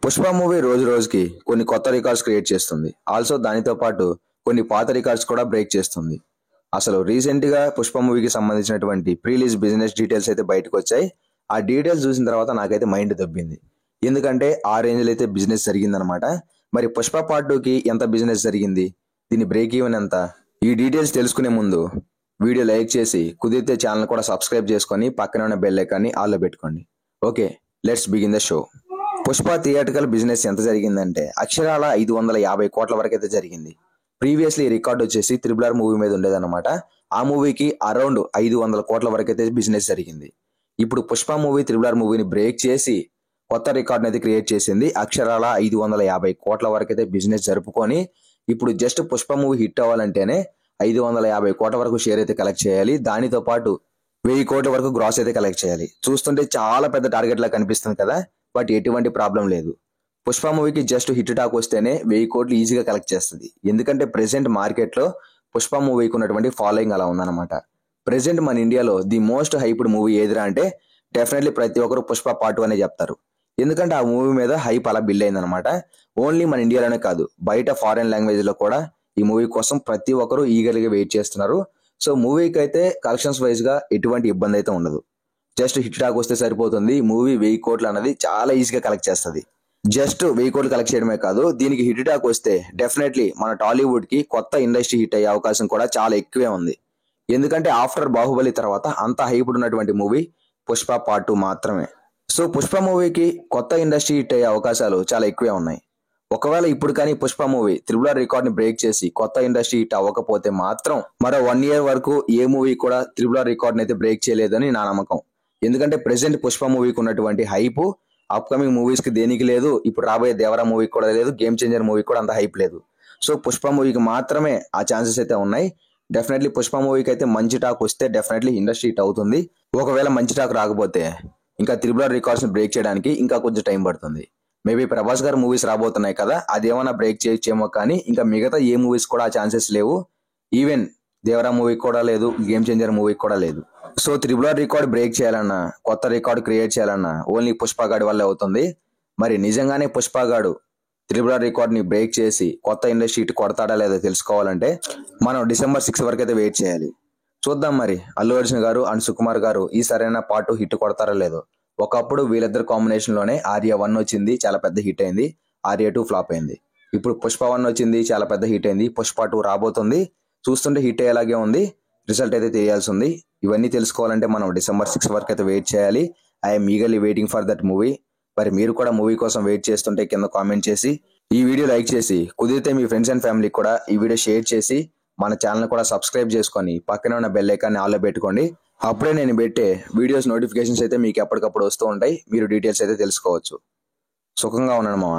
Pushpa movie రోజు రోజుకి కొన్ని కొత్త రికార్డ్స్ క్రియేట్ చేస్తుంది. ఆల్సో దానితో పాటు కొన్ని పాత రికార్డ్స్ కూడా బ్రేక్ చేస్తుంది. అసలు రీసెంట్ గా పుష్ప మూవీకి సంబంధించినటువంటి ప్రీలీజ్ బిజినెస్ డీటెయిల్స్ అయితే బయటకు వచ్చాయి. ఆ డీటెయిల్స్ చూసిన తర్వాత నాకైతే మైండ్ దబ్బింది. ఎందుకంటే ఆ రేంజ్ లో అయితే బిజినెస్ జరిగిందనమాట. మరి పుష్ప పార్ట్ 2 కి ఎంత బిజినెస్ జరిగింది, దీని బ్రేక్ ఈవెన్ ఎంత, ఈ డీటెయిల్స్ తెలుసుకునే ముందు వీడియో లైక్ చేసి కుదిరితే ఛానల్ కూడా సబ్స్క్రైబ్ చేసుకొని పక్కన ఉన్న బెల్ ఐకాన్ని ఆల్లో పెట్టుకోండి. Okay, let's begin the show. Pushpa theatrical business ఎంత జరిగిందంటే అక్షరాల 550 కోట్ల వరకు అయితే జరిగింది. ప్రీవియస్లీ రికార్డ్ వచ్చేసి త్రిబుల్ ఆర్ మూవీ మీద ఉండేదన్నమాట. ఆ మూవీకి అరౌండ్ 500 కోట్ల వరకు అయితే బిజినెస్ జరిగింది. ఇప్పుడు పుష్ప మూవీ త్రిబుల్ ఆర్ మూవీని బ్రేక్ చేసి కొత్త రికార్డ్ అయితే క్రియేట్ చేసింది. అక్షరాల 550 కోట్ల వరకు అయితే బిజినెస్ జరుపుకొని ఇప్పుడు జస్ట్ పుష్ప మూవీ హిట్ అవ్వాలంటేనే 550 కోట్ల వరకు షేర్ అయితే కలెక్ట్ చేయాలి. దానితో పాటు 1000 కోట్ల వరకు గ్రాస్ అయితే కలెక్ట్ చేయాలి. చూస్తుంటే చాలా పెద్ద టార్గెట్ లా కనిపిస్తుంది కదా, బట్ ఎటువంటి ప్రాబ్లం లేదు. పుష్ప మూవీకి జస్ట్ హిట్ టాక్ వస్తేనే 1000 కోట్లు ఈజీగా కలెక్ట్ చేస్తుంది. ఎందుకంటే ప్రెసెంట్ మార్కెట్ లో పుష్ప మూవీకి ఉన్నటువంటి ఫాలోయింగ్ అలా ఉందన్నమాట. ప్రెసెంట్ మన ఇండియాలో ది మోస్ట్ హైప్డ్ మూవీ ఏదిరా అంటే డెఫినెట్లీ ప్రతి ఒక్కరు పుష్ప పార్ట్ 2 అనే చెప్తారు. ఎందుకంటే ఆ మూవీ మీద హైప్ అలా బిల్డ్ అయిందనమాట. ఓన్లీ మన ఇండియాలోనే కాదు, బయట ఫారెన్ లాంగ్వేజ్ లో కూడా ఈ మూవీ కోసం ప్రతి ఒక్కరు ఈగర్గా వెయిట్ చేస్తున్నారు. సో మూవీకి అయితే కలెక్షన్స్ వైజ్ గా ఎటువంటి ఇబ్బంది అయితే ఉండదు. జస్ట్ హిట్ టాక్ వస్తే సరిపోతుంది. మూవీ 1000 కోట్లు అనేది చాలా ఈజీగా కలెక్ట్ చేస్తుంది. జస్ట్ 1000 కోట్లు కలెక్ట్ చేయడమే కాదు, దీనికి హిట్ టాక్ వస్తే డెఫినెట్లీ మన టాలీవుడ్ కి కొత్త ఇండస్ట్రీ హిట్ అయ్యే అవకాశం కూడా చాలా ఎక్కువే ఉంది. ఎందుకంటే ఆఫ్టర్ బాహుబలి తర్వాత అంత హైప్డ్ ఉన్నటువంటి మూవీ పుష్ప పార్ట్ 2 మాత్రమే. సో పుష్ప మూవీకి కొత్త ఇండస్ట్రీ హిట్ అయ్యే అవకాశాలు చాలా ఎక్కువే ఉన్నాయి. ఒకవేళ ఇప్పుడు కానీ Pushpa movie triple R record ని బ్రేక్ చేసి కొత్త ఇండస్ట్రీ హిట్ అవ్వకపోతే మాత్రం మరో 1 year వరకు ఏ మూవీ కూడా త్రిబుల్ ఆర్ రికార్డ్ అయితే బ్రేక్ చేయలేదని నా నమ్మకం. ఎందుకంటే ప్రెసెంట్ పుష్ప మూవీకి ఉన్నటువంటి హైప్ అప్కమింగ్ మూవీస్ కి దేనికి లేదు. ఇప్పుడు రాబోయే దేవరా మూవీకి కూడా లేదు, గేమ్ చేంజర్ మూవీకి కూడా అంత హైప్ లేదు. సో పుష్ప మూవీకి మాత్రమే ఆ ఛాన్సెస్ అయితే ఉన్నాయి. డెఫినెట్లీ పుష్ప మూవీకి అయితే మంచి టాక్ వస్తే డెఫినెట్లీ ఇండస్ట్రీ హిట్ అవుతుంది. ఒకవేళ మంచి టాక్ రాకపోతే ఇంకా త్రిబుల్ ఆర్ రికార్డ్స్ ని బ్రేక్ చేయడానికి ఇంకా కొంచెం టైం పడుతుంది. మేబీ ప్రభాస్ గారు మూవీస్ రాబోతున్నాయి కదా, అదేమన్నా బ్రేక్ చేయొచ్చేమో, కానీ ఇంకా మిగతా ఏ మూవీస్ కూడా ఆ ఛాన్సెస్ లేవు. ఈవెన్ దేవరా మూవీకి కూడా లేదు, గేమ్ చేంజర్ మూవీకి కూడా లేదు. So triple R record break చేయాలన్నా, కొత్త రికార్డ్ క్రియేట్ చేయాలన్నా ఓన్లీ పుష్పగాడి వల్లే అవుతుంది. మరి నిజంగానే పుష్పగాడు త్రిబుల్ ఆర్ రికార్డ్ ని బ్రేక్ చేసి కొత్త ఇండస్ట్రీ హిట్ కొడతాడా లేదో తెలుసుకోవాలంటే మనం December 6 వరకు అయితే వెయిట్ చేయాలి. చూద్దాం మరి అల్లు అర్జున్ గారు అండ్ సుకుమార్ గారు ఈ సరైన పార్ట్ 2 హిట్ కొడతారా లేదో. ఒకప్పుడు వీళ్ళిద్దరు కాంబినేషన్ లోనే ఆర్య 1 వచ్చింది, చాలా పెద్ద హిట్ అయింది. ఆర్య 2 ఫ్లాప్ అయింది. ఇప్పుడు పుష్ప 1 వచ్చింది, చాలా పెద్ద హిట్ అయింది. పుష్ప 2 రాబోతుంది. చూస్తుంటే హిట్ అయ్యేలాగే ఉంది. రిజల్ట్ అయితే తెలియాల్సి ఉంది. ఇవన్నీ తెలుసుకోవాలంటే మనం December 6 వరకు అయితే వెయిట్ చేయాలి. I'm eagerly waiting for that movie. మరి మీరు కూడా మూవీ కోసం వెయిట్ చేస్తుంటే కింద కామెంట్ చేసి ఈ వీడియో లైక్ చేసి కుదిరితే మీ ఫ్రెండ్స్ అండ్ ఫ్యామిలీ కూడా ఈ వీడియో షేర్ చేసి మన ఛానల్ కూడా సబ్స్క్రైబ్ చేసుకొని పక్కనే ఉన్న బెల్ ఐకాన్ని ఆల్లో పెట్టుకోండి. అప్పుడే నేను పెట్టే వీడియోస్ నోటిఫికేషన్స్ అయితే మీకు ఎప్పటికప్పుడు వస్తూ ఉంటాయి. మీరు డీటెయిల్స్ అయితే తెలుసుకోవచ్చు. సుఖంగా ఉన్నాను మామ.